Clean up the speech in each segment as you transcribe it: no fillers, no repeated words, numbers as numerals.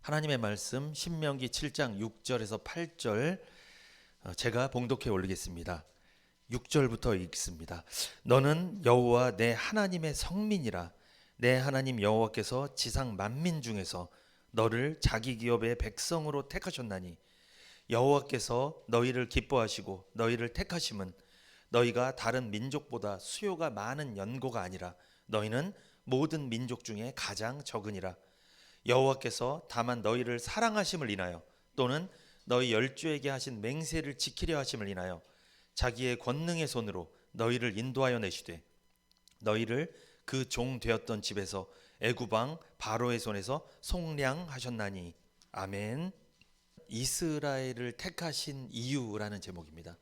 하나님의 말씀 신명기 7장 6절에서 8절 제가 봉독해 올리겠습니다. 6절부터 읽습니다. 너는 여호와 내 하나님의 성민이라. 내 하나님 여호와께서 지상 만민 중에서 너를 자기 기업의 백성으로 택하셨나니 여호와께서 너희를 기뻐하시고 너희를 택하심은 너희가 다른 민족보다 수요가 많은 연고가 아니라 너희는 모든 민족 중에 가장 적으니라. 여호와께서 다만 너희를 사랑하심을 인하여 또는 너희 열조에게 하신 맹세를 지키려 하심을 인하여 자기의 권능의 손으로 너희를 인도하여 내시되 너희를 그 종 되었던 집에서 애굽 왕 바로의 손에서 속량하셨나니. 아멘. 이스라엘을 택하신 이유라는 제목입니다.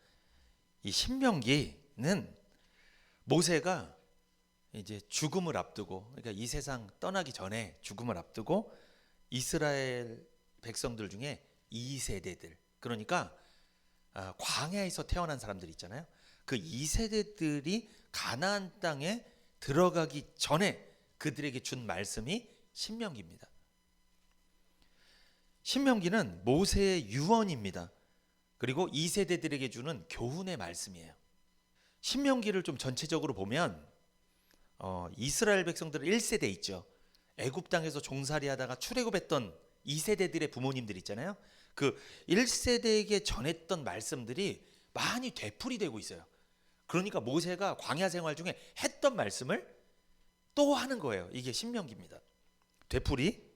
이 신명기는 모세가 이제 죽음을 앞두고, 그러니까 이 세상 떠나기 전에 죽음을 앞두고 이스라엘 백성들 중에 2세대들, 그러니까 광야에서 태어난 사람들 있잖아요. 그 2세대들이 가나안 땅에 들어가기 전에 그들에게 준 말씀이 신명기입니다. 신명기는 모세의 유언입니다. 그리고 2세대들에게 주는 교훈의 말씀이에요. 신명기를 좀 전체적으로 보면 이스라엘 백성들 1세대 있죠. 애굽 땅에서 종살이하다가 출애굽했던 2세대들의 부모님들 있잖아요. 그 1세대에게 전했던 말씀들이 많이 되풀이되고 있어요. 그러니까 모세가 광야 생활 중에 했던 말씀을 또 하는 거예요. 이게 신명기입니다. 되풀이.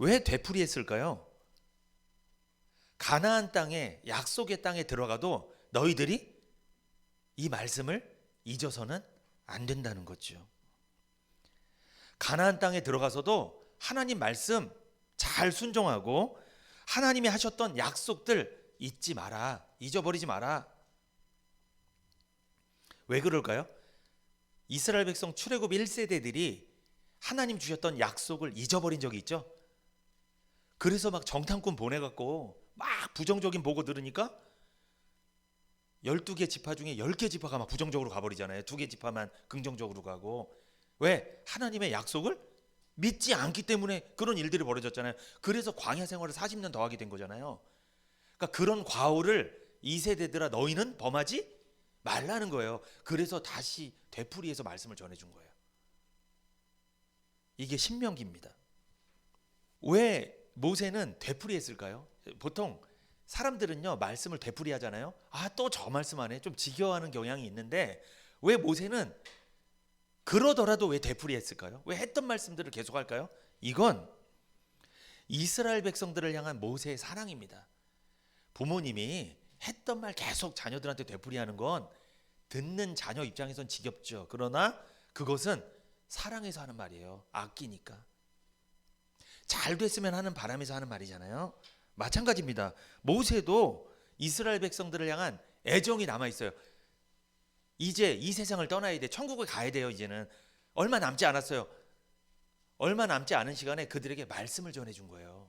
왜 되풀이했을까요? 가나안 땅에, 약속의 땅에 들어가도 너희들이 이 말씀을 잊어서는 안 된다는 거죠. 가나안 땅에 들어가서도 하나님 말씀 잘 순종하고 하나님이 하셨던 약속들 잊지 마라. 잊어버리지 마라. 왜 그럴까요? 이스라엘 백성 출애굽 1세대들이 하나님 주셨던 약속을 잊어버린 적이 있죠. 그래서 막 정탐꾼 보내갖고 막 부정적인 보고 들으니까 12개 지파 중에 10개 지파가 막 부정적으로 가버리잖아요. 2개 지파만 긍정적으로 가고. 왜? 하나님의 약속을 믿지 않기 때문에 그런 일들이 벌어졌잖아요. 그래서 광야 생활을 40년 더 하게 된 거잖아요. 그러니까 그런 과오를 2세대들아 너희는 범하지 말라는 거예요. 그래서 다시 되풀이해서 말씀을 전해준 거예요. 이게 신명기입니다. 왜 모세는 되풀이했을까요? 보통 사람들은요 말씀을 되풀이하잖아요. 또 저 말씀하네, 좀 지겨워하는 경향이 있는데 왜 모세는 그러더라도 왜 되풀이했을까요? 왜 했던 말씀들을 계속할까요? 이건 이스라엘 백성들을 향한 모세의 사랑입니다. 부모님이 했던 말 계속 자녀들한테 되풀이하는 건 듣는 자녀 입장에선 지겹죠. 그러나 그것은 사랑해서 하는 말이에요. 아끼니까. 잘 됐으면 하는 바람에서 하는 말이잖아요. 마찬가지입니다. 모세도 이스라엘 백성들을 향한 애정이 남아 있어요. 이제 이 세상을 떠나야 돼. 천국을 가야 돼요. 이제는 얼마 남지 않았어요. 얼마 남지 않은 시간에 그들에게 말씀을 전해준 거예요.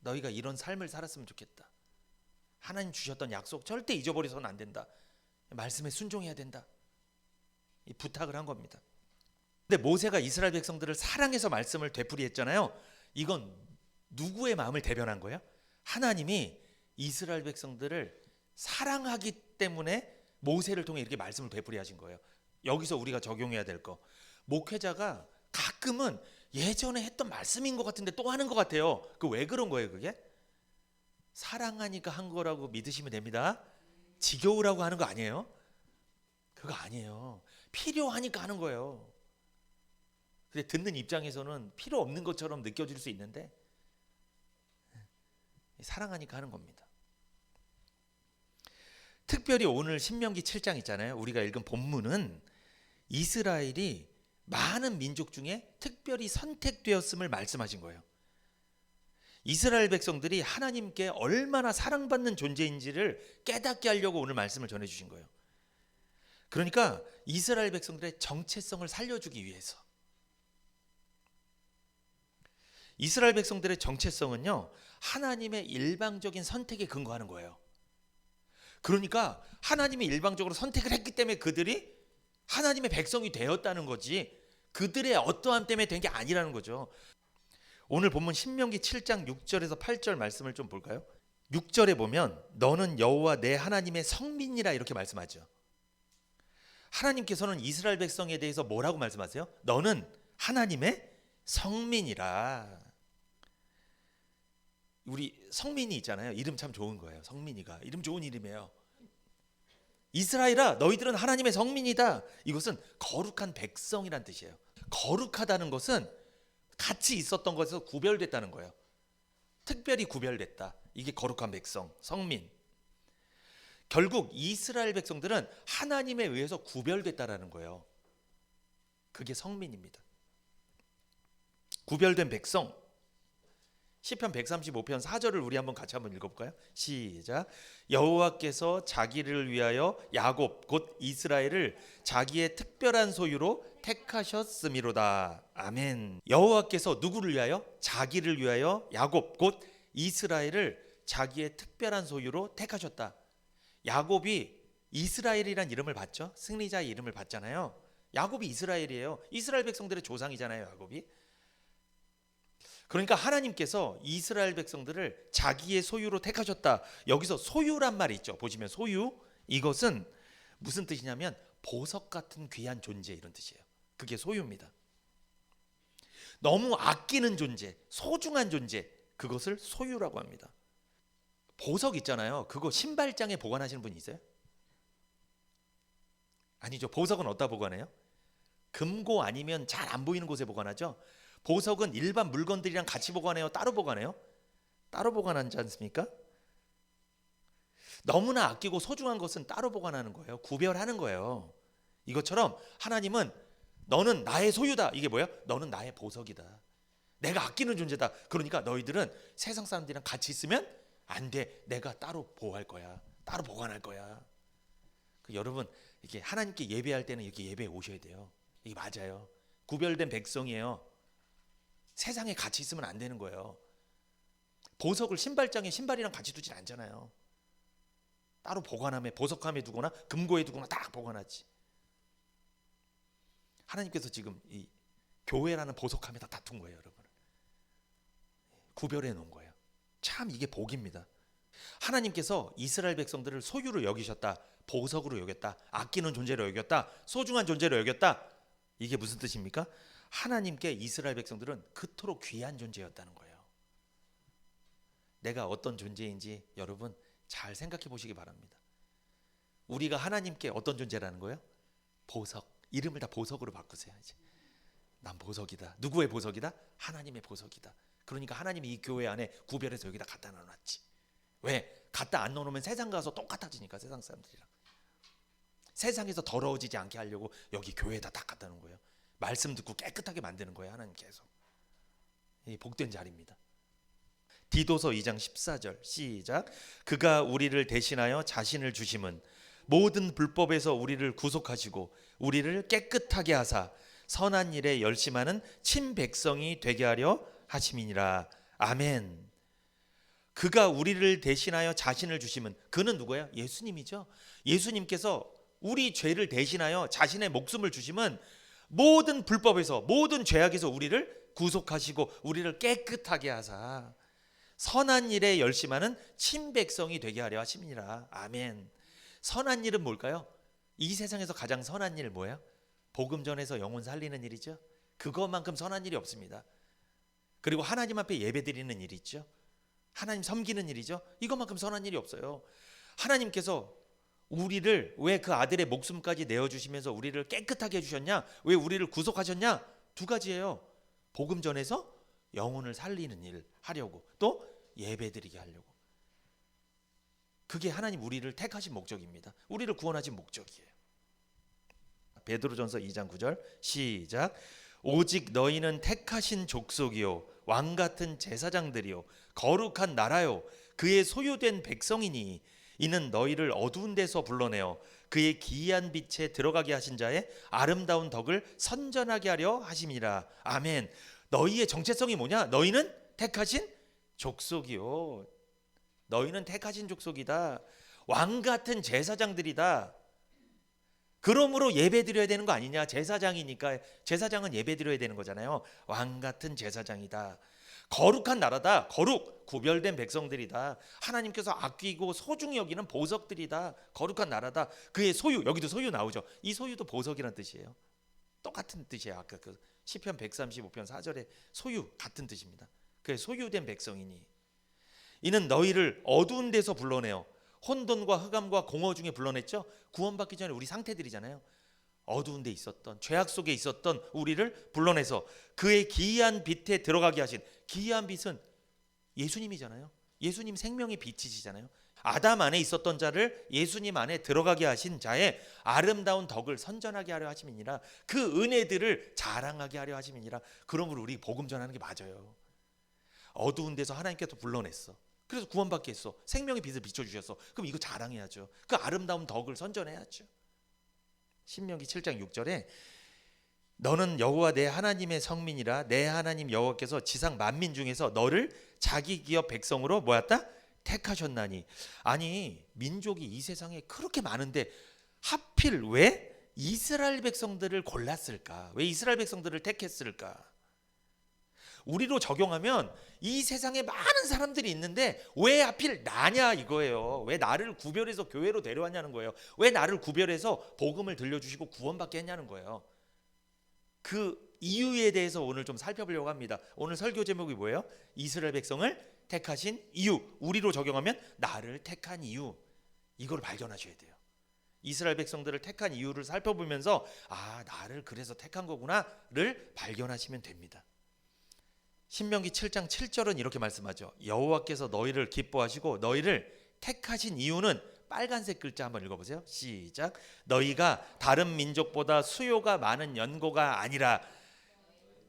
너희가 이런 삶을 살았으면 좋겠다. 하나님 주셨던 약속 절대 잊어버려서는 안 된다. 말씀에 순종해야 된다. 이 부탁을 한 겁니다. 근데 모세가 이스라엘 백성들을 사랑해서 말씀을 되풀이했잖아요. 이건 누구의 마음을 대변한 거예요? 하나님이 이스라엘 백성들을 사랑하기 때문에 모세를 통해 이렇게 말씀을 되풀이하신 거예요. 여기서 우리가 적용해야 될 거, 목회자가 가끔은 예전에 했던 말씀인 것 같은데 또 하는 것 같아요. 그 왜 그런 거예요? 그게 사랑하니까 한 거라고 믿으시면 됩니다. 지겨우라고 하는 거 아니에요. 그거 아니에요. 필요하니까 하는 거예요. 근데 듣는 입장에서는 필요 없는 것처럼 느껴질 수 있는데 사랑하니까 하는 겁니다. 특별히 오늘 신명기 7장 있잖아요. 우리가 읽은 본문은 이스라엘이 많은 민족 중에 특별히 선택되었음을 말씀하신 거예요. 이스라엘 백성들이 하나님께 얼마나 사랑받는 존재인지를 깨닫게 하려고 오늘 말씀을 전해주신 거예요. 그러니까 이스라엘 백성들의 정체성을 살려주기 위해서. 이스라엘 백성들의 정체성은요, 하나님의 일방적인 선택에 근거하는 거예요. 그러니까 하나님이 일방적으로 선택을 했기 때문에 그들이 하나님의 백성이 되었다는 거지, 그들의 어떠함 때문에 된 게 아니라는 거죠. 오늘 본문 신명기 7장 6절에서 8절 말씀을 좀 볼까요? 6절에 보면 너는 여호와 내 하나님의 성민이라 이렇게 말씀하죠. 하나님께서는 이스라엘 백성에 대해서 뭐라고 말씀하세요? 너는 하나님의 성민이라. 우리 성민이 있잖아요. 이름 참 좋은 거예요. 성민이가 이름 좋은 이름이에요. 이스라엘아, 너희들은 하나님의 성민이다. 이것은 거룩한 백성이란 뜻이에요. 거룩하다는 것은 같이 있었던 것에서 구별됐다는 거예요. 특별히 구별됐다. 이게 거룩한 백성, 성민. 결국 이스라엘 백성들은 하나님에 의해서 구별됐다라는 거예요. 그게 성민입니다. 구별된 백성. 시편 135편 4절을 우리 같이 한번 읽어볼까요? 시작. 여호와께서 자기를 위하여 야곱 곧 이스라엘을 자기의 특별한 소유로 택하셨음이로다. 아멘. 여호와께서 누구를 위하여? 자기를 위하여 야곱 곧 이스라엘을 자기의 특별한 소유로 택하셨다. 야곱이 이스라엘이란 이름을 받죠. 승리자의 이름을 받잖아요. 야곱이 이스라엘이에요. 이스라엘 백성들의 조상이잖아요, 야곱이. 그러니까 하나님께서 이스라엘 백성들을 자기의 소유로 택하셨다. 여기서 소유란 말이 있죠. 보시면 소유, 이것은 무슨 뜻이냐면 보석 같은 귀한 존재, 이런 뜻이에요. 그게 소유입니다. 너무 아끼는 존재, 소중한 존재, 그것을 소유라고 합니다. 보석 있잖아요. 그거 신발장에 보관하시는 분이 있어요? 아니죠. 보석은 어디다 보관해요? 금고 아니면 잘 안 보이는 곳에 보관하죠. 보석은 일반 물건들이랑 같이 보관해요? 따로 보관해요? 따로 보관하지 않습니까? 너무나 아끼고 소중한 것은 따로 보관하는 거예요. 구별하는 거예요. 이것처럼 하나님은 너는 나의 소유다. 이게 뭐야? 너는 나의 보석이다. 내가 아끼는 존재다. 그러니까 너희들은 세상 사람들이랑 같이 있으면 안 돼. 내가 따로 보호할 거야. 따로 보관할 거야. 여러분, 이렇게 하나님께 예배할 때는 이렇게 예배에 오셔야 돼요. 이게 맞아요. 구별된 백성이에요. 세상에 같이 있으면 안 되는 거예요. 보석을 신발장에 신발이랑 같이 두진 않잖아요. 따로 보관함에, 보석함에 두거나 금고에 두거나 딱 보관하지. 하나님께서 지금 이 교회라는 보석함에다 다툰 거예요, 여러분. 구별해 놓은 거예요. 참 이게 복입니다. 하나님께서 이스라엘 백성들을 소유로 여기셨다. 보석으로 여겼다. 아끼는 존재로 여겼다. 소중한 존재로 여겼다. 이게 무슨 뜻입니까? 하나님께 이스라엘 백성들은 그토록 귀한 존재였다는 거예요. 내가 어떤 존재인지 여러분 잘 생각해 보시기 바랍니다. 우리가 하나님께 어떤 존재라는 거예요? 보석. 이름을 다 보석으로 바꾸세요. 이제. 난 보석이다. 누구의 보석이다? 하나님의 보석이다. 그러니까 하나님이 이 교회 안에 구별해서 여기다 갖다 놔놨지. 왜? 갖다 안 넣어놓으면 세상 가서 똑같아지니까, 세상 사람들이랑. 세상에서 더러워지지 않게 하려고 여기 교회에다 딱 갖다 놓은 거예요. 말씀 듣고 깨끗하게 만드는 거예요, 하나님께서. 이 복된 자리입니다. 디도서 2장 14절 시작. 그가 우리를 대신하여 자신을 주심은 모든 불법에서 우리를 구속하시고 우리를 깨끗하게 하사 선한 일에 열심하는 친백성이 되게 하려 하심이니라. 아멘. 그가 우리를 대신하여 자신을 주심은, 그는 누구예요? 예수님이죠. 예수님께서 우리 죄를 대신하여 자신의 목숨을 주심은 모든 불법에서, 모든 죄악에서 우리를 구속하시고 우리를 깨끗하게 하사 선한 일에 열심하는 친백성이 되게 하려 하심이니라. 아멘. 선한 일은 뭘까요? 이 세상에서 가장 선한 일 뭐예요? 복음 전해서 영혼 살리는 일이죠. 그것만큼 선한 일이 없습니다. 그리고 하나님 앞에 예배드리는 일이 있죠. 하나님 섬기는 일이죠. 이것만큼 선한 일이 없어요. 하나님께서 우리를 왜 그 아들의 목숨까지 내어주시면서 우리를 깨끗하게 해주셨냐? 왜 우리를 구속하셨냐? 두 가지예요. 복음 전해서 영혼을 살리는 일 하려고, 또 예배드리게 하려고. 그게 하나님 우리를 택하신 목적입니다. 우리를 구원하신 목적이에요. 베드로전서 2장 9절 시작. 오직 너희는 택하신 족속이요 왕같은 제사장들이요 거룩한 나라요 그의 소유된 백성이니 이는 너희를 어두운 데서 불러내어 그의 기이한 빛에 들어가게 하신 자의 아름다운 덕을 선전하게 하려 하심이라. 아멘. 너희의 정체성이 뭐냐? 너희는 택하신 족속이요. 너희는 택하신 족속이다. 왕같은 제사장들이다. 그러므로 예배드려야 되는 거 아니냐? 제사장이니까 제사장은 예배드려야 되는 거잖아요. 왕 같은 제사장이다. 거룩한 나라다. 거룩, 구별된 백성들이다. 하나님께서 아끼고 소중히 여기는 보석들이다. 거룩한 나라다. 그의 소유, 여기도 소유 나오죠. 이 소유도 보석이라는 뜻이에요. 똑같은 뜻이에요. 아까 그 시편 135편 4절에 소유 같은 뜻입니다. 그의 소유된 백성이니 이는 너희를 어두운 데서 불러내어 혼돈과 흑암과 공허 중에 불러냈죠. 구원받기 전에 우리 상태들이잖아요. 어두운 데 있었던, 죄악 속에 있었던 우리를 불러내서 그의 기이한 빛에 들어가게 하신, 기이한 빛은 예수님이잖아요. 예수님 생명의 빛이시잖아요. 아담 안에 있었던 자를 예수님 안에 들어가게 하신 자의 아름다운 덕을 선전하게 하려 하심이니라. 그 은혜들을 자랑하게 하려 하심이니라. 그러므로 우리 복음 전하는 게 맞아요. 어두운 데서 하나님께서 불러냈어. 그래서 구원받게 했어. 생명의 빛을 비춰주셨어. 그럼 이거 자랑해야죠. 그 아름다운 덕을 선전해야죠. 신명기 7장 6절에 너는 여호와 내 하나님의 성민이라. 내 하나님 여호와께서 지상 만민 중에서 너를 자기 기업 백성으로 뭐였다? 택하셨나니. 아니 민족이 이 세상에 그렇게 많은데 하필 왜 이스라엘 백성들을 골랐을까? 왜 이스라엘 백성들을 택했을까? 우리로 적용하면 이 세상에 많은 사람들이 있는데 왜 하필 나냐 이거예요. 왜 나를 구별해서 교회로 데려왔냐는 거예요. 왜 나를 구별해서 복음을 들려주시고 구원받게 했냐는 거예요. 그 이유에 대해서 오늘 좀 살펴보려고 합니다. 오늘 설교 제목이 뭐예요? 이스라엘 백성을 택하신 이유. 우리로 적용하면 나를 택한 이유. 이걸 발견하셔야 돼요. 이스라엘 백성들을 택한 이유를 살펴보면서 아 나를 그래서 택한 거구나를 발견하시면 됩니다. 신명기 7장 7절은 이렇게 말씀하죠. 여호와께서 너희를 기뻐하시고 너희를 택하신 이유는 빨간색 글자 한번 읽어보세요. 시작. 너희가 다른 민족보다 수요가 많은 연고가 아니라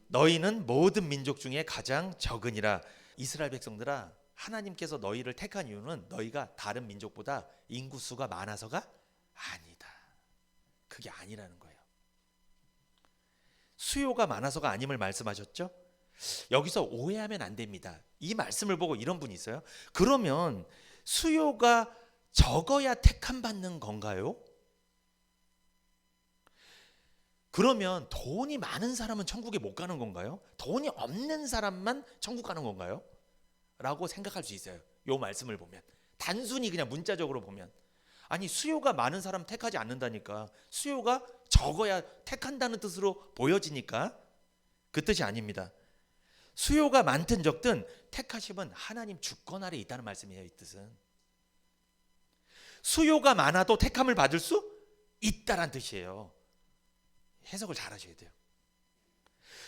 너희는 모든 민족 중에 가장 적으니라. 이스라엘 백성들아, 하나님께서 너희를 택한 이유는 너희가 다른 민족보다 인구수가 많아서가 아니다. 그게 아니라는 거예요. 수요가 많아서가 아님을 말씀하셨죠. 여기서 오해하면 안 됩니다. 이 말씀을 보고 이런 분이 있어요. 그러면 수요가 적어야 택함 받는 건가요? 그러면 돈이 많은 사람은 천국에 못 가는 건가요? 돈이 없는 사람만 천국 가는 건가요? 라고 생각할 수 있어요. 이 말씀을 보면 단순히 그냥 문자적으로 보면 아니 수요가 많은 사람 택하지 않는다니까. 수요가 적어야 택한다는 뜻으로 보여지니까 그 뜻이 아닙니다. 수요가 많든 적든 택하심은 하나님 주권 아래 있다는 말씀이에요. 이 뜻은 수요가 많아도 택함을 받을 수 있다란 뜻이에요. 해석을 잘 하셔야 돼요.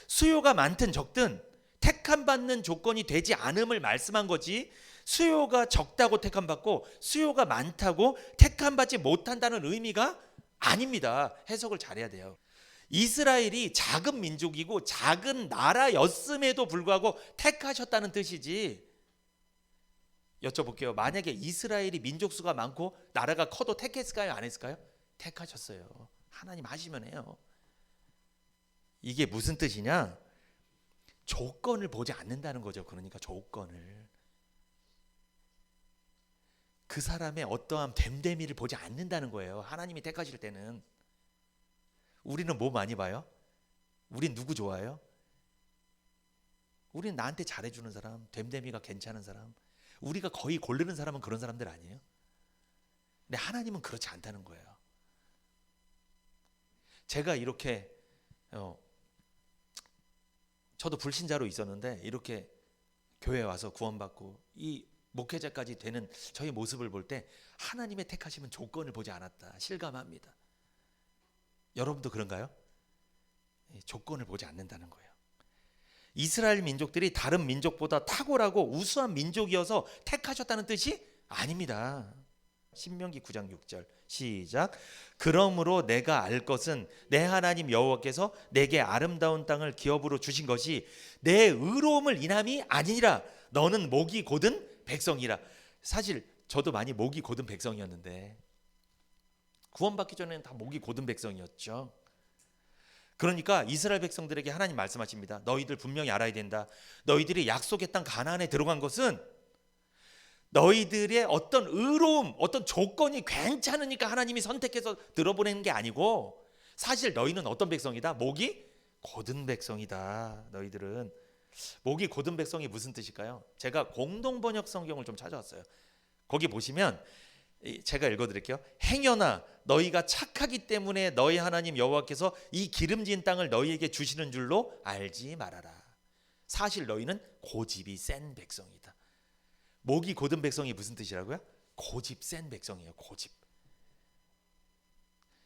수요가 많든 적든 택함 받는 조건이 되지 않음을 말씀한 거지, 수요가 적다고 택함 받고 수요가 많다고 택함 받지 못한다는 의미가 아닙니다. 해석을 잘해야 돼요. 이스라엘이 작은 민족이고 작은 나라였음에도 불구하고 택하셨다는 뜻이지. 여쭤볼게요. 만약에 이스라엘이 민족수가 많고 나라가 커도 택했을까요? 안 했을까요? 택하셨어요. 하나님 하시면 해요. 이게 무슨 뜻이냐? 조건을 보지 않는다는 거죠. 그러니까 조건을, 그 사람의 어떠한 됨됨이를 보지 않는다는 거예요. 하나님이 택하실 때는. 우리는 뭐 많이 봐요? 우린 누구 좋아해요? 우린 나한테 잘해주는 사람, 됨됨이가 괜찮은 사람. 우리가 거의 고르는 사람은 그런 사람들 아니에요? 근데 하나님은 그렇지 않다는 거예요. 제가 이렇게 저도 불신자로 있었는데 이렇게 교회에 와서 구원받고 이 목회자까지 되는 저희 모습을 볼 때 하나님의 택하심은 조건을 보지 않았다 실감합니다. 여러분도 그런가요? 조건을 보지 않는다는 거예요. 이스라엘 민족들이 다른 민족보다 탁월하고 우수한 민족이어서 택하셨다는 뜻이 아닙니다. 신명기 9장 6절 시작. 그러므로 내가 알 것은 내 하나님 여호와께서 내게 아름다운 땅을 기업으로 주신 것이 내 의로움을 인함이 아니니라. 너는 목이 곧은 백성이라. 사실 저도 많이 목이 곧은 백성이었는데 구원받기 전에는 다 목이 곧은 백성이었죠. 그러니까 이스라엘 백성들에게 하나님 말씀하십니다. 너희들 분명히 알아야 된다. 너희들이 약속의 땅 가나안에 들어간 것은 너희들의 어떤 의로움, 어떤 조건이 괜찮으니까 하나님이 선택해서 들어보내는 게 아니고, 사실 너희는 어떤 백성이다? 목이 곧은 백성이다. 너희들은. 목이 곧은 백성이 무슨 뜻일까요? 제가 공동번역 성경을 좀 찾아왔어요. 거기 보시면 제가 읽어드릴게요. 행여나 너희가 착하기 때문에 너희 하나님 여호와께서 이 기름진 땅을 너희에게 주시는 줄로 알지 말아라. 사실 너희는 고집이 센 백성이다. 목이 곧은 백성이 무슨 뜻이라고요? 고집 센 백성이에요. 고집.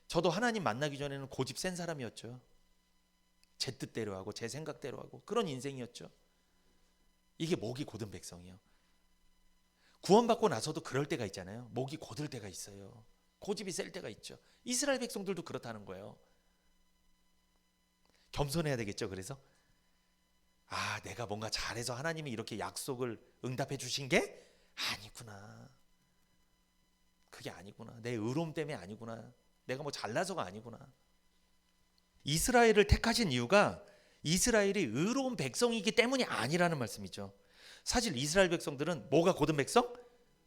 저도 하나님 만나기 전에는 고집 센 사람이었죠. 제 뜻대로 하고 제 생각대로 하고 그런 인생이었죠. 이게 목이 곧은 백성이에요. 구원받고 나서도 그럴 때가 있잖아요. 목이 곧을 때가 있어요. 고집이 셀 때가 있죠. 이스라엘 백성들도 그렇다는 거예요. 겸손해야 되겠죠. 그래서 내가 뭔가 잘해서 하나님이 이렇게 약속을 응답해 주신 게 아니구나. 그게 아니구나. 내 의로움 때문에 아니구나. 내가 뭐 잘나서가 아니구나. 이스라엘을 택하신 이유가 이스라엘이 의로운 백성이기 때문이 아니라는 말씀이죠. 사실 이스라엘 백성들은 뭐가 곧은 백성?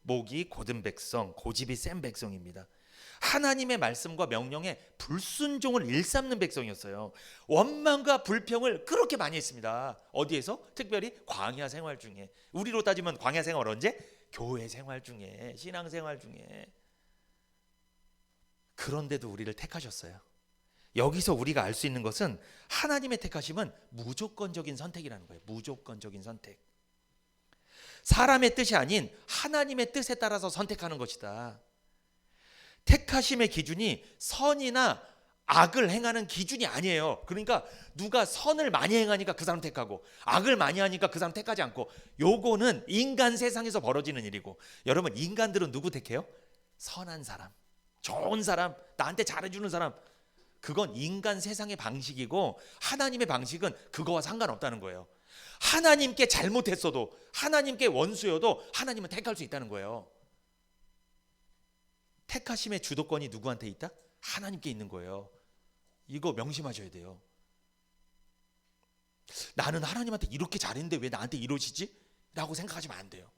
목이 곧은 백성, 고집이 센 백성입니다. 하나님의 말씀과 명령에 불순종을 일삼는 백성이었어요. 원망과 불평을 그렇게 많이 했습니다. 어디에서? 특별히 광야 생활 중에. 우리로 따지면 광야 생활 언제? 교회 생활 중에, 신앙 생활 중에. 그런데도 우리를 택하셨어요. 여기서 우리가 알 수 있는 것은 하나님의 택하심은 무조건적인 선택이라는 거예요. 무조건적인 선택. 사람의 뜻이 아닌 하나님의 뜻에 따라서 선택하는 것이다. 택하심의 기준이 선이나 악을 행하는 기준이 아니에요. 그러니까 누가 선을 많이 행하니까 그 사람 택하고 악을 많이 하니까 그 사람 택하지 않고, 요거는 인간 세상에서 벌어지는 일이고, 여러분 인간들은 누구 택해요? 선한 사람, 좋은 사람, 나한테 잘해주는 사람. 그건 인간 세상의 방식이고 하나님의 방식은 그거와 상관없다는 거예요. 하나님께 잘못했어도, 하나님께 원수여도 하나님은 택할 수 있다는 거예요. 택하심의 주도권이 누구한테 있다? 하나님께 있는 거예요. 이거 명심하셔야 돼요. 나는 하나님한테 이렇게 잘했는데 왜 나한테 이러시지? 라고 생각하시면 안 돼요.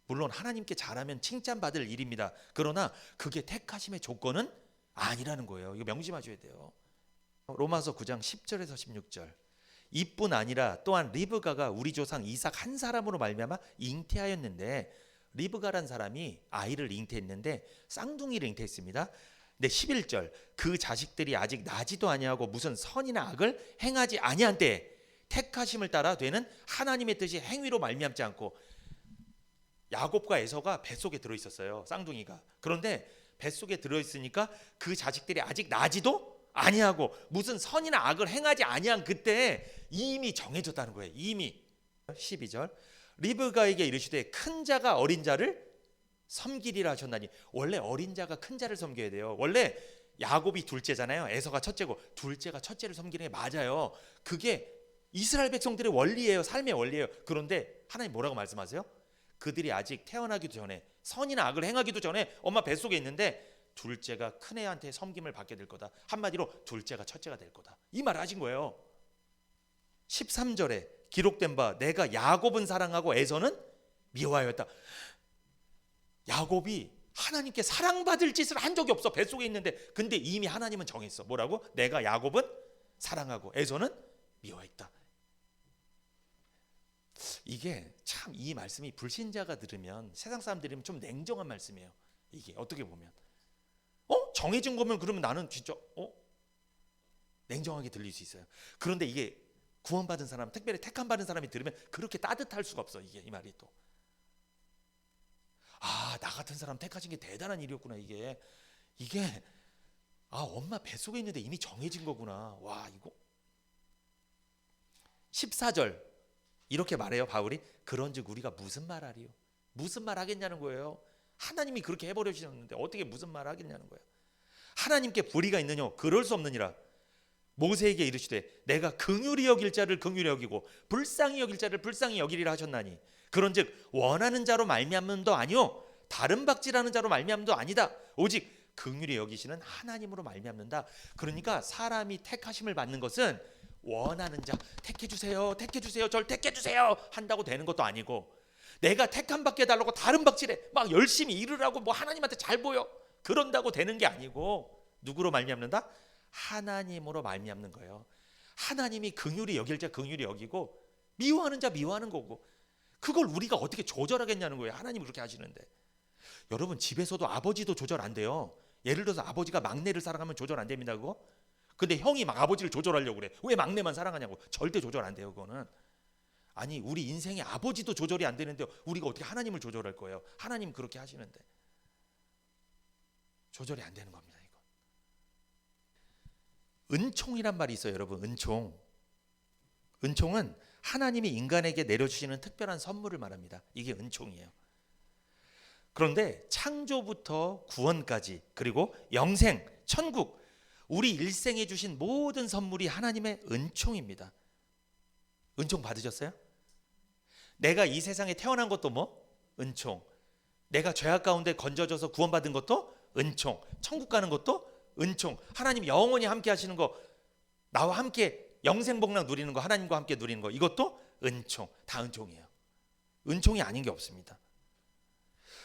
물론 하나님께 잘하면 칭찬받을 일입니다. 그러나 그게 택하심의 조건은 아니라는 거예요. 이거 명심하셔야 돼요. 로마서 9장 10절에서 16절. 이뿐 아니라 또한 리브가가 우리 조상 이삭 한 사람으로 말미암아 잉태하였는데, 리브가란 사람이 아이를 잉태했는데 쌍둥이를 잉태했습니다. 근데 11절, 그 자식들이 아직 나지도 아니하고 무슨 선이나 악을 행하지 아니한 때에 택하심을 따라 되는 하나님의 뜻이 행위로 말미암지 않고, 야곱과 에서가 뱃속에 들어있었어요. 쌍둥이가. 그런데 뱃속에 들어있으니까 그 자식들이 아직 나지도 아니하고 무슨 선이나 악을 행하지 아니한 그때 이미 정해졌다는 거예요. 이미. 12절, 리브가에게 이르시되 큰 자가 어린 자를 섬기리라 하셨나니. 원래 어린 자가 큰 자를 섬겨야 돼요. 원래 야곱이 둘째잖아요. 에서가 첫째고 둘째가 첫째를 섬기는 게 맞아요. 그게 이스라엘 백성들의 원리예요. 삶의 원리예요. 그런데 하나님 뭐라고 말씀하세요? 그들이 아직 태어나기도 전에, 선이나 악을 행하기도 전에 엄마 뱃속에 있는데 둘째가 큰 애한테 섬김을 받게 될 거다. 한마디로 둘째가 첫째가 될 거다. 이 말을 하신 거예요. 13절에 기록된 바 내가 야곱은 사랑하고 에서는 미워하였다. 야곱이 하나님께 사랑받을 짓을 한 적이 없어. 뱃속에 있는데. 근데 이미 하나님은 정했어. 뭐라고? 내가 야곱은 사랑하고 에서는 미워했다. 이게 참, 이 말씀이 불신자가 들으면, 세상 사람들이 들으면 좀 냉정한 말씀이에요. 이게 어떻게 보면 정해진 거면 그러면 나는 진짜 냉정하게 들릴 수 있어요. 그런데 이게 구원받은 사람, 특별히 택함 받은 사람이 들으면 그렇게 따뜻할 수가 없어. 이게 이 말이 또 나 같은 사람 택하신 게 대단한 일이었구나. 이게 엄마 뱃속에 있는데 이미 정해진 거구나. 와, 이거 14절 이렇게 말해요. 바울이 그런즉 우리가 무슨 말 하리요? 무슨 말 하겠냐는 거예요. 하나님이 그렇게 해버리셨는데 어떻게 무슨 말 하겠냐는 거예요. 하나님께 불의가 있느냐? 그럴 수 없느니라. 모세에게 이르시되 내가 긍휼히 여길 자를 긍휼히 여기고 불쌍히 여길 자를 불쌍히 여기리라 하셨나니, 그런즉 원하는 자로 말미암음도 아니요 다른 박지라는 자로 말미암음도 아니다. 오직 긍휼히 여기시는 하나님으로 말미암는다. 그러니까 사람이 택하심을 받는 것은 원하는 자 택해 주세요, 택해 주세요, 절 택해 주세요 한다고 되는 것도 아니고, 내가 택함 받게 해달라고 다른 박질해 막 열심히 일을 하고 뭐 하나님한테 잘 보여 그런다고 되는 게 아니고 누구로 말미암는다? 하나님으로 말미암는 거예요. 하나님이 긍휼히 여길 자 긍휼히 여기고 미워하는 자 미워하는 거고, 그걸 우리가 어떻게 조절하겠냐는 거예요. 하나님이 그렇게 하시는데. 여러분, 집에서도 아버지도 조절 안 돼요. 예를 들어서 아버지가 막내를 사랑하면 조절 안 됩니다 그거. 근데 형이 막 아버지를 조절하려고 그래. 왜 막내만 사랑하냐고. 절대 조절 안 돼요 그거는. 아니, 우리 인생의 아버지도 조절이 안 되는데 우리가 어떻게 하나님을 조절할 거예요? 하나님 그렇게 하시는데 조절이 안 되는 겁니다. 이거 은총이란 말이 있어요 여러분. 은총은 하나님이 인간에게 내려주시는 특별한 선물을 말합니다. 이게 은총이에요. 그런데 창조부터 구원까지, 그리고 영생, 천국, 우리 일생에 주신 모든 선물이 하나님의 은총입니다. 은총 받으셨어요? 내가 이 세상에 태어난 것도 뭐? 은총. 내가 죄악 가운데 건져져서 구원받은 것도 은총. 천국 가는 것도 은총. 하나님 영원히 함께 하시는 거, 나와 함께 영생복락 누리는 거, 하나님과 함께 누리는 거, 이것도 은총. 다 은총이에요. 은총이 아닌 게 없습니다.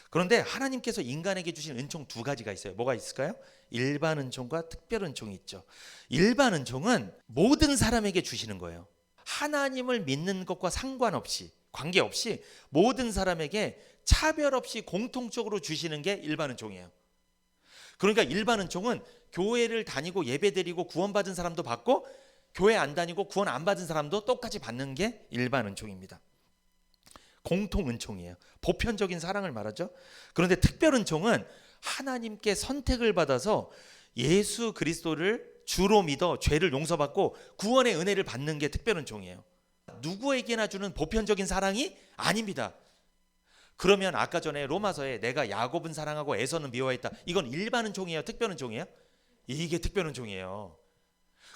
그런데 하나님께서 인간에게 주신 은총 두 가지가 있어요. 뭐가 있을까요? 일반 은총과 특별 은총이 있죠. 일반 은총은 모든 사람에게 주시는 거예요. 하나님을 믿는 것과 상관없이, 관계없이 모든 사람에게 차별 없이 공통적으로 주시는 게 일반 은총이에요. 그러니까 일반 은총은 교회를 다니고 예배드리고 구원받은 사람도 받고, 교회 안 다니고 구원 안 받은 사람도 똑같이 받는 게 일반 은총입니다. 공통 은총이에요. 보편적인 사랑을 말하죠. 그런데 특별 은총은 하나님께 선택을 받아서 예수 그리스도를 주로 믿어 죄를 용서받고 구원의 은혜를 받는 게 특별 은총이에요. 누구에게나 주는 보편적인 사랑이 아닙니다. 그러면 아까 전에 로마서에 내가 야곱은 사랑하고 에서는 미워했다, 이건 일반 은총이에요? 특별 은총이에요? 이게 특별 은총이에요.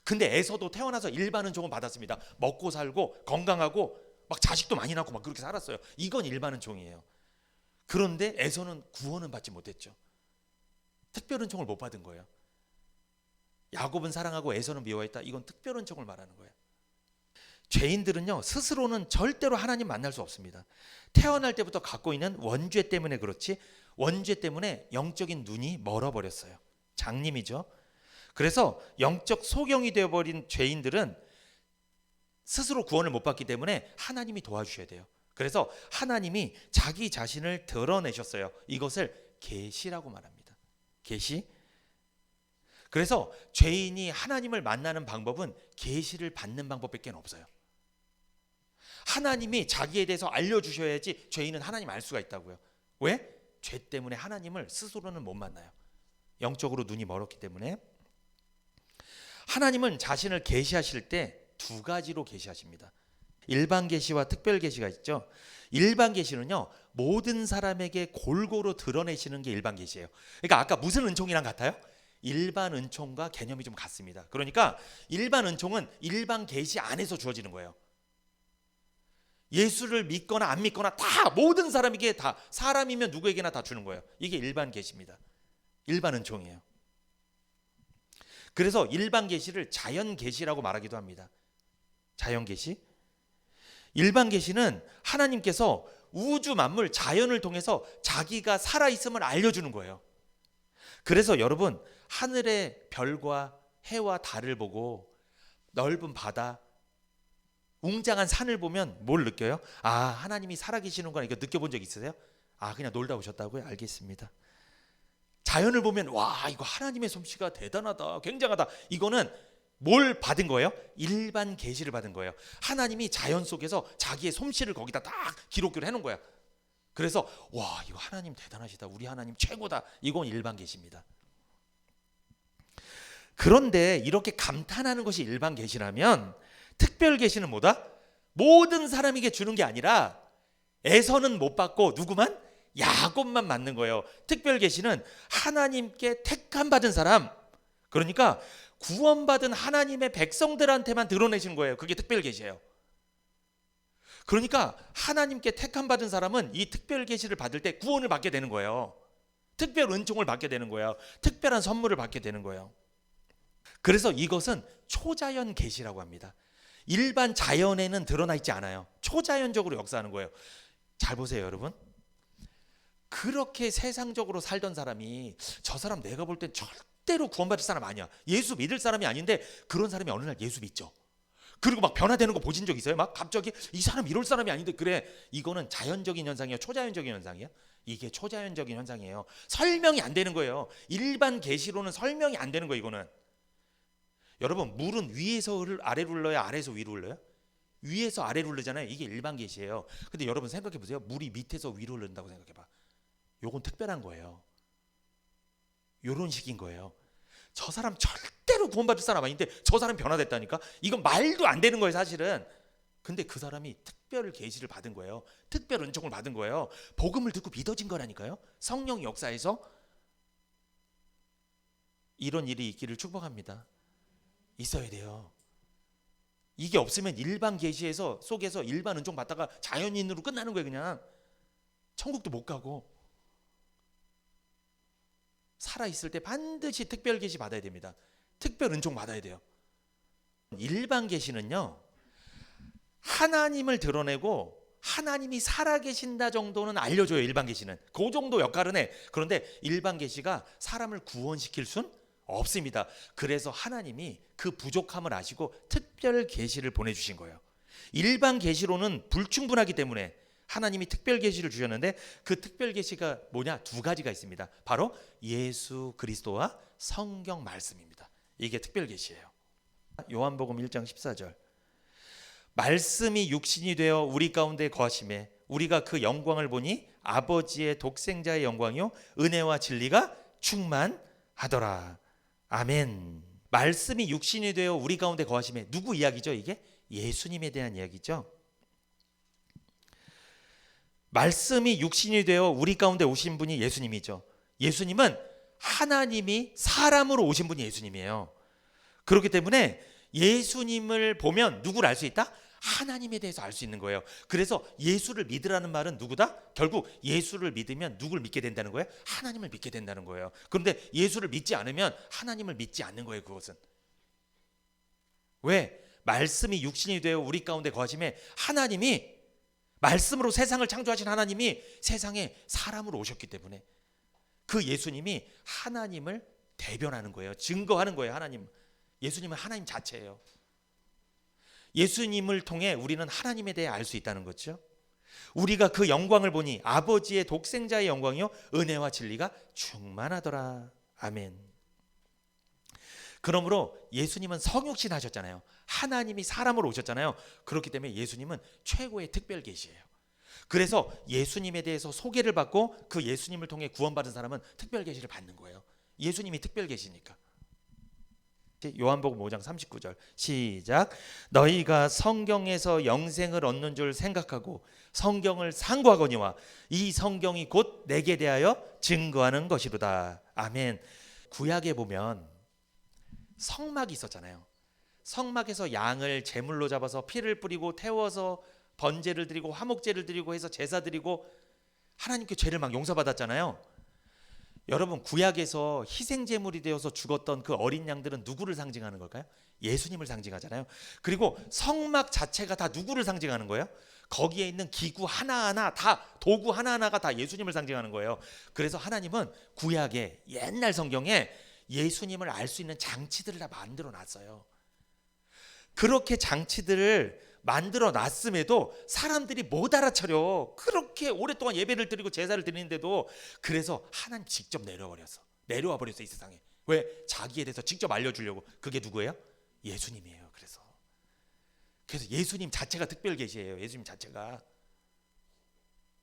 근데 에서도 태어나서 일반 은총은 받았습니다. 먹고 살고 건강하고 막 자식도 많이 낳고 막 그렇게 살았어요. 이건 일반 은총이에요. 그런데 에서는 구원은 받지 못했죠. 특별 은총을 못 받은 거예요. 야곱은 사랑하고 에서는 미워했다, 이건 특별 은총을 말하는 거예요. 죄인들은요, 스스로는 절대로 하나님 만날 수 없습니다. 태어날 때부터 갖고 있는 원죄 때문에 그렇지, 원죄 때문에 영적인 눈이 멀어버렸어요. 장님이죠. 그래서 영적 소경이 되어버린 죄인들은 스스로 구원을 못 받기 때문에 하나님이 도와주셔야 돼요. 그래서 하나님이 자기 자신을 드러내셨어요. 이것을 계시라고 말합니다. 계시. 그래서 죄인이 하나님을 만나는 방법은 계시를 받는 방법밖에 없어요. 하나님이 자기에 대해서 알려주셔야지 죄인은 하나님 알 수가 있다고요. 왜? 죄 때문에 하나님을 스스로는 못 만나요. 영적으로 눈이 멀었기 때문에. 하나님은 자신을 계시하실 때 두 가지로 계시하십니다. 일반 계시와 특별 계시가 있죠. 일반 계시는요, 모든 사람에게 골고루 드러내시는 게 일반 계시예요. 그러니까 아까 무슨 은총이랑 같아요? 일반 은총과 개념이 좀 같습니다. 그러니까 일반 은총은 일반 계시 안에서 주어지는 거예요. 예수를 믿거나 안 믿거나 다 모든 사람에게 다, 사람이면 누구에게나 다 주는 거예요. 이게 일반 계시입니다. 일반 은총이에요. 그래서 일반 계시를 자연 계시라고 말하기도 합니다. 자연 계시. 일반 계시는 하나님께서 우주 만물 자연을 통해서 자기가 살아있음을 알려주는 거예요. 그래서 여러분, 하늘의 별과 해와 달을 보고 넓은 바다, 웅장한 산을 보면 뭘 느껴요? 아, 하나님이 살아계시는구나, 이거 느껴본 적 있으세요? 아, 그냥 놀다 오셨다고요? 알겠습니다. 자연을 보면 와, 이거 하나님의 솜씨가 대단하다, 굉장하다, 이거는 뭘 받은 거예요? 일반 계시를 받은 거예요. 하나님이 자연 속에서 자기의 솜씨를 거기다 딱 기록을 해놓은 거야. 그래서 와, 이거 하나님 대단하시다, 우리 하나님 최고다, 이건 일반 계시입니다. 그런데 이렇게 감탄하는 것이 일반 계시라면 특별 계시는 뭐다? 모든 사람에게 주는 게 아니라 에서는 못 받고 누구만? 야곱만 받는 거예요. 특별 계시는 하나님께 택함 받은 사람, 그러니까 구원받은 하나님의 백성들한테만 드러내시는 거예요. 그게 특별 계시예요. 그러니까 하나님께 택함 받은 사람은 이 특별 계시를 받을 때 구원을 받게 되는 거예요. 특별 은총을 받게 되는 거예요. 특별한 선물을 받게 되는 거예요. 그래서 이것은 초자연 계시라고 합니다. 일반 자연에는 드러나 있지 않아요. 초자연적으로 역사하는 거예요. 잘 보세요, 여러분. 그렇게 세상적으로 살던 사람이 저 사람 내가 볼 땐 절대로 구원받을 사람 아니야. 예수 믿을 사람이 아닌데 그런 사람이 어느 날 예수 믿죠. 그리고 막 변화되는 거 보신 적 있어요? 막 갑자기 이 사람 이럴 사람이 아닌데 그래. 이거는 자연적인 현상이야? 초자연적인 현상이야? 이게 초자연적인 현상이에요. 설명이 안 되는 거예요. 일반 계시로는 설명이 안 되는 거예요. 이거는. 여러분, 물은 위에서 아래로 흘러요? 아래에서 위로 흘러요? 위에서 아래로 흐르잖아요. 이게 일반 계시예요. 근데 여러분 생각해 보세요. 물이 밑에서 위로 흐른다고 생각해 봐. 요건 특별한 거예요. 요런 식인 거예요. 저 사람 절대로 구원받을 사람 아닌데 저 사람 변화됐다니까? 이건 말도 안 되는 거예요, 사실은. 근데 그 사람이 특별 계시를 받은 거예요. 특별 은총을 받은 거예요. 복음을 듣고 믿어진 거라니까요. 성령 역사에서. 이런 일이 있기를 축복합니다. 있어야 돼요. 이게 없으면 일반 계시에서 속에서 일반 은총 받다가 자연인으로 끝나는 거예요. 그냥 천국도 못 가고. 살아있을 때 반드시 특별 계시 받아야 됩니다. 특별 은총 받아야 돼요. 일반 계시는요, 하나님을 드러내고 하나님이 살아계신다 정도는 알려줘요. 일반 계시는 그 정도 역할은 해. 그런데 일반 계시가 사람을 구원시킬 순 없습니다. 그래서 하나님이 그 부족함을 아시고 특별 계시를 보내주신 거예요. 일반 계시로는 불충분하기 때문에 하나님이 특별 계시를 주셨는데 그 특별 계시가 뭐냐? 두 가지가 있습니다. 바로 예수 그리스도와 성경 말씀입니다. 이게 특별 계시예요. 요한복음 1장 14절. 말씀이 육신이 되어 우리 가운데 거하심에 우리가 그 영광을 보니 아버지의 독생자의 영광이요 은혜와 진리가 충만하더라. 아멘. 말씀이 육신이 되어 우리 가운데 거하심에 누구 이야기죠? 이게 예수님에 대한 이야기죠. 말씀이 육신이 되어 우리 가운데 오신 분이 예수님이죠. 예수님은 하나님이 사람으로 오신 분이 예수님이에요. 그렇기 때문에 예수님을 보면 누구를 알 수 있다? 하나님에 대해서 알 수 있는 거예요. 그래서 예수를 믿으라는 말은 누구다? 결국 예수를 믿으면 누굴 믿게 된다는 거예요? 하나님을 믿게 된다는 거예요. 그런데 예수를 믿지 않으면 하나님을 믿지 않는 거예요. 그것은. 왜? 말씀이 육신이 되어 우리 가운데 거하심에 하나님이 말씀으로 세상을 창조하신 하나님이 세상에 사람으로 오셨기 때문에 그 예수님이 하나님을 대변하는 거예요. 증거하는 거예요. 하나님. 예수님은 하나님 자체예요. 예수님을 통해 우리는 하나님에 대해 알 수 있다는 거죠. 우리가 그 영광을 보니 아버지의 독생자의 영광이요 은혜와 진리가 충만하더라. 아멘. 그러므로 예수님은 성육신 하셨잖아요. 하나님이 사람으로 오셨잖아요. 그렇기 때문에 예수님은 최고의 특별 계시예요. 그래서 예수님에 대해서 소개를 받고 그 예수님을 통해 구원받은 사람은 특별 계시를 받는 거예요. 예수님이 특별 계시니까. 요한복음 5장 39절 시작. 너희가 성경에서 영생을 얻는 줄 생각하고 성경을 상고하거니와 이 성경이 곧 내게 대하여 증거하는 것이로다. 아멘. 구약에 보면 성막이 있었잖아요. 성막에서 양을 제물로 잡아서 피를 뿌리고 태워서 번제를 드리고 화목제를 드리고 해서 제사 드리고 하나님께 죄를 막 용서받았잖아요. 여러분, 구약에서 희생제물이 되어서 죽었던 그 어린 양들은 누구를 상징하는 걸까요? 예수님을 상징하잖아요. 그리고 성막 자체가 다 누구를 상징하는 거예요? 거기에 있는 기구 하나하나 다, 도구 하나하나가 다 예수님을 상징하는 거예요. 그래서 하나님은 구약에, 옛날 성경에 예수님을 알 수 있는 장치들을 다 만들어 놨어요. 그렇게 장치들을 만들어 놨음에도 사람들이 못 알아차려. 그렇게 오랫동안 예배를 드리고 제사를 드리는데도. 그래서 하나님 직접 내려와 버렸어, 이 세상에. 왜? 자기에 대해서 직접 알려주려고. 그게 누구예요? 예수님이에요. 그래서 예수님 자체가 특별 계시예요. 예수님 자체가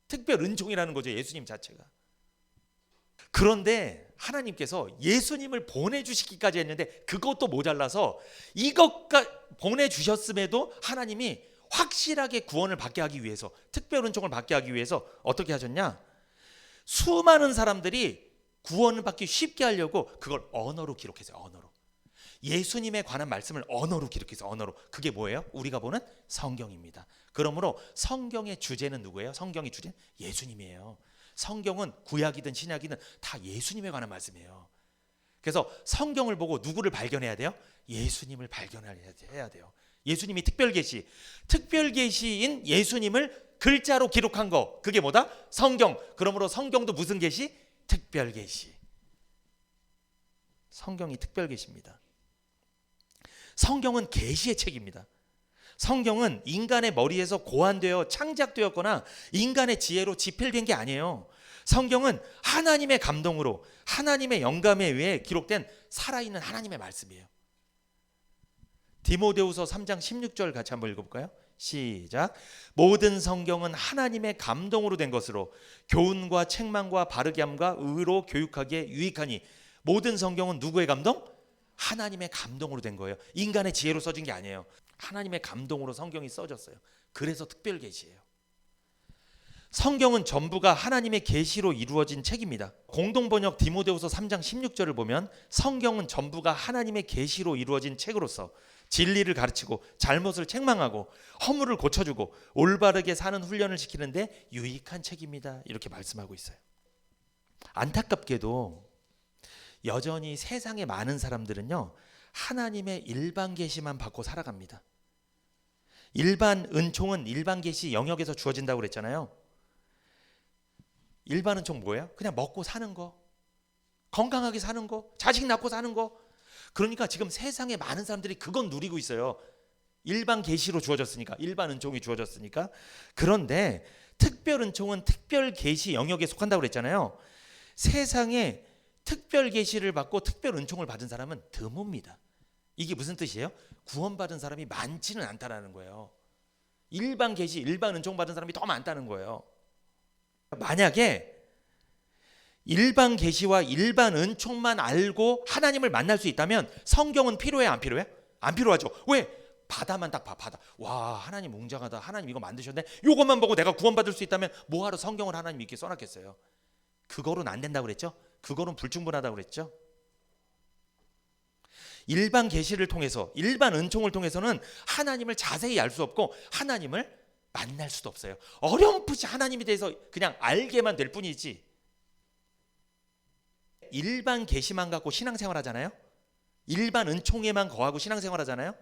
특별 은총이라는 거죠. 예수님 자체가. 그런데 하나님께서 예수님을 보내주시기까지 했는데 그것도 모자라서 이것까 보내주셨음에도 하나님이 확실하게 구원을 받게 하기 위해서, 특별 은총을 받게 하기 위해서 어떻게 하셨냐? 수많은 사람들이 구원을 받기 쉽게 하려고 그걸 언어로 기록했어요. 언어로. 예수님에 관한 말씀을 언어로 기록해서. 언어로. 그게 뭐예요? 우리가 보는 성경입니다. 그러므로 성경의 주제는 누구예요? 성경의 주제는 예수님이에요. 성경은 구약이든 신약이든 다 예수님에 관한 말씀이에요. 그래서 성경을 보고 누구를 발견해야 돼요? 예수님을 발견해야 돼요. 예수님이 특별 계시인 예수님을 글자로 기록한 거, 그게 뭐다? 성경. 그러므로 성경도 무슨 계시? 특별 계시. 성경이 특별 계시입니다. 성경은 계시의 책입니다. 성경은 인간의 머리에서 고안되어 창작되었거나 인간의 지혜로 집필된 게 아니에요. 성경은 하나님의 감동으로, 하나님의 영감에 의해 기록된 살아있는 하나님의 말씀이에요. 디모데후서 3장 16절 같이 한번 읽어볼까요? 시작. 모든 성경은 하나님의 감동으로 된 것으로 교훈과 책망과 바르게 함과 의로 교육하기에 유익하니. 모든 성경은 누구의 감동? 하나님의 감동으로 된 거예요. 인간의 지혜로 써진 게 아니에요. 하나님의 감동으로 성경이 써졌어요. 그래서 특별 계시예요. 성경은 전부가 하나님의 계시로 이루어진 책입니다. 공동번역 디모데후서 3장 16절을 보면 성경은 전부가 하나님의 계시로 이루어진 책으로서 진리를 가르치고 잘못을 책망하고 허물을 고쳐주고 올바르게 사는 훈련을 시키는데 유익한 책입니다. 이렇게 말씀하고 있어요. 안타깝게도 여전히 세상에 많은 사람들은요, 하나님의 일반 계시만 받고 살아갑니다. 일반 은총은 일반 계시 영역에서 주어진다고 그랬잖아요. 일반 은총 뭐예요? 그냥 먹고 사는 거, 건강하게 사는 거, 자식 낳고 사는 거. 그러니까 지금 세상에 많은 사람들이 그건 누리고 있어요. 일반 계시로 주어졌으니까, 일반 은총이 주어졌으니까. 그런데 특별 은총은 특별 계시 영역에 속한다고 그랬잖아요. 세상에 특별 계시를 받고 특별 은총을 받은 사람은 드뭅니다. 이게 무슨 뜻이에요? 구원받은 사람이 많지는 않다라는 거예요. 일반 계시, 일반 은총 받은 사람이 더 많다는 거예요. 만약에 일반 계시와 일반 은총만 알고 하나님을 만날 수 있다면 성경은 필요해, 안 필요해? 안 필요하죠. 왜? 바다만 딱 봐, 바다. 와, 하나님 웅장하다. 하나님 이거 만드셨네. 이것만 보고 내가 구원받을 수 있다면 뭐하러 성경을 하나님 이렇게 써놨겠어요? 그거로는 안 된다고 그랬죠? 그거는 불충분하다고 그랬죠? 일반 계시를 통해서, 일반 은총을 통해서는 하나님을 자세히 알 수 없고 하나님을 만날 수도 없어요. 어렴풋이 하나님에 대해서 그냥 알게만 될 뿐이지. 일반 계시만 갖고 신앙생활 하잖아요. 일반 은총에만 거하고 신앙생활 하잖아요.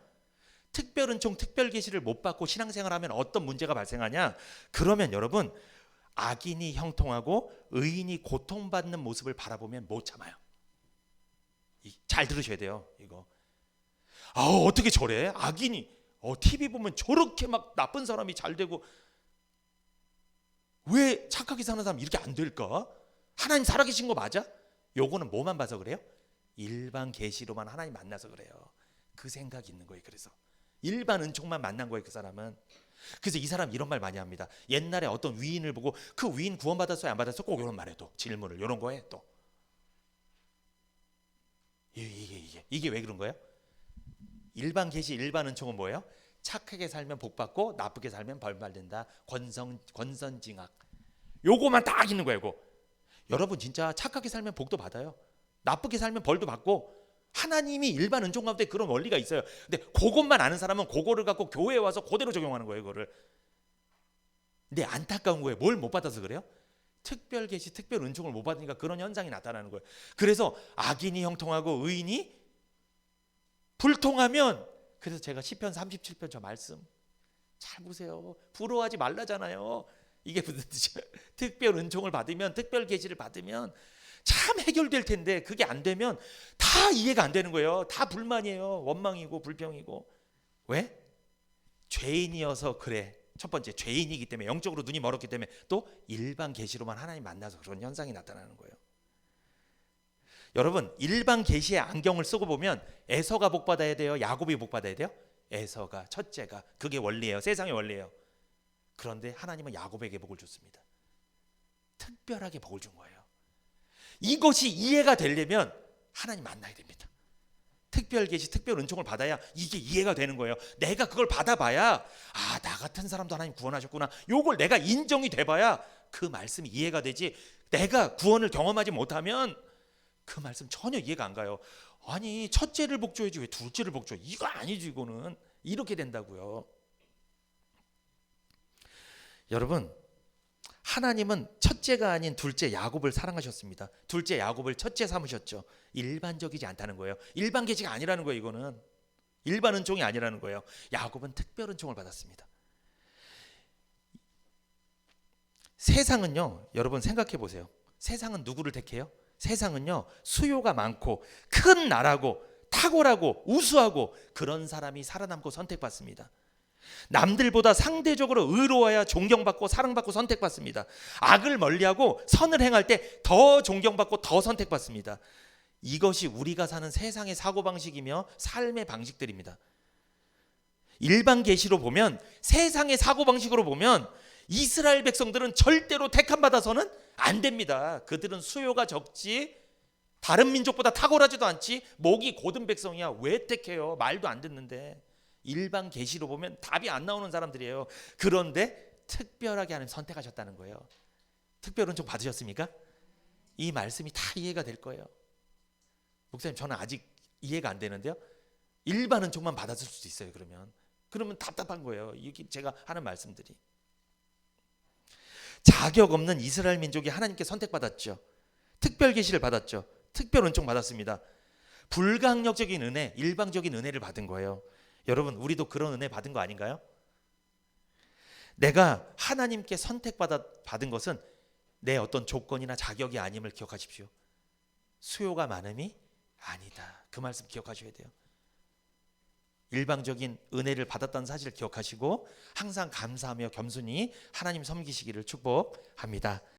특별 은총, 특별 계시를 못 받고 신앙생활 하면 어떤 문제가 발생하냐? 그러면 여러분, 악인이 형통하고 의인이 고통받는 모습을 바라보면 못 참아요. 잘 들으셔야 돼요. 이거. 어떻게 저래? 악인이 TV 보면 저렇게 막 나쁜 사람이 잘 되고 왜 착하게 사는 사람 이렇게 안 될까? 하나님 살아계신 거 맞아? 요거는 뭐만 봐서 그래요? 일반 계시로만 하나님 만나서 그래요. 그 생각이 있는 거예요. 그래서 일반 은총만 만난 거예요. 그 사람은. 그래서 이 사람 이런 말 많이 합니다. 옛날에 어떤 위인을 보고 그 위인 구원받았어요 안 받았어요? 꼭 이런 말해. 또 질문을 이런 거에 또 이게 왜 그런 거예요? 일반 계시, 일반 은총은 뭐예요? 착하게 살면 복 받고 나쁘게 살면 벌 받는다. 권선징악. 요거만 딱 있는 거예요. 이거. 여러분 진짜 착하게 살면 복도 받아요. 나쁘게 살면 벌도 받고. 하나님이 일반 은총 가운데 그런 원리가 있어요. 근데 그것만 아는 사람은 그거를 갖고 교회에 와서 그대로 적용하는 거예요. 그거를. 근데 안타까운 거예요. 뭘 못 받아서 그래요? 특별 계시, 특별 은총을 못 받으니까 그런 현상이 나타나는 거예요. 그래서 악인이 형통하고 의인이 불통하면, 그래서 제가 시편 37편 저 말씀 잘 보세요. 부러워하지 말라잖아요. 이게 무슨 뜻이에요? 특별 은총을 받으면, 특별 계시를 받으면 참 해결될 텐데 그게 안 되면 다 이해가 안 되는 거예요. 다 불만이에요. 원망이고 불평이고. 왜? 죄인이어서 그래. 첫 번째 죄인이기 때문에, 영적으로 눈이 멀었기 때문에, 또 일반 계시로만 하나님 만나서 그런 현상이 나타나는 거예요. 여러분 일반 계시의 안경을 쓰고 보면 에서가 복 받아야 돼요? 야곱이 복 받아야 돼요? 에서가, 첫째가. 그게 원리예요. 세상의 원리예요. 그런데 하나님은 야곱에게 복을 줬습니다. 특별하게 복을 준 거예요. 이것이 이해가 되려면 하나님 만나야 됩니다. 특별 계시, 특별 은총을 받아야 이게 이해가 되는 거예요. 내가 그걸 받아봐야 나 같은 사람도 하나님 구원하셨구나. 요걸 내가 인정이 돼봐야 그 말씀이 이해가 되지. 내가 구원을 경험하지 못하면 그 말씀 전혀 이해가 안 가요. 아니 첫째를 복줘야지 왜 둘째를 복줘? 이거 아니지. 이거는 이렇게 된다고요. 여러분 하나님은 첫째가 아닌 둘째 야곱을 사랑하셨습니다. 둘째 야곱을 첫째 삼으셨죠. 일반적이지 않다는 거예요. 일반 계시가 아니라는 거예요. 이거는 일반 은총이 아니라는 거예요. 야곱은 특별 은총을 받았습니다. 세상은요, 여러분 생각해 보세요. 세상은 누구를 택해요? 세상은요, 수요가 많고 큰 나라고 탁월하고 우수하고 그런 사람이 살아남고 선택받습니다. 남들보다 상대적으로 의로워야 존경받고 사랑받고 선택받습니다. 악을 멀리하고 선을 행할 때 더 존경받고 더 선택받습니다. 이것이 우리가 사는 세상의 사고방식이며 삶의 방식들입니다. 일반 계시로 보면, 세상의 사고방식으로 보면 이스라엘 백성들은 절대로 택함 받아서는 안 됩니다. 그들은 수요가 적지, 다른 민족보다 탁월하지도 않지, 목이 곧은 백성이야. 왜 택해요? 말도 안 듣는데. 일반 계시로 보면 답이 안 나오는 사람들이에요. 그런데 특별하게 하나님 선택하셨다는 거예요. 특별 은총 받으셨습니까? 이 말씀이 다 이해가 될 거예요. 목사님, 저는 아직 이해가 안 되는데요. 일반 은총만 받았을 수도 있어요. 그러면 답답한 거예요. 이게 제가 하는 말씀들이. 자격 없는 이스라엘 민족이 하나님께 선택받았죠. 특별 계시를 받았죠. 특별 은총 받았습니다. 불강력적인 은혜, 일방적인 은혜를 받은 거예요. 여러분, 우리도 그런 은혜 받은 거 아닌가요? 내가 하나님께 받은 것은 내 어떤 조건이나 자격이 아님을 기억하십시오. 수요가 많음이 아니다. 그 말씀 기억하셔야 돼요. 일방적인 은혜를 받았다는 사실을 기억하시고 항상 감사하며 겸손히 하나님 섬기시기를 축복합니다.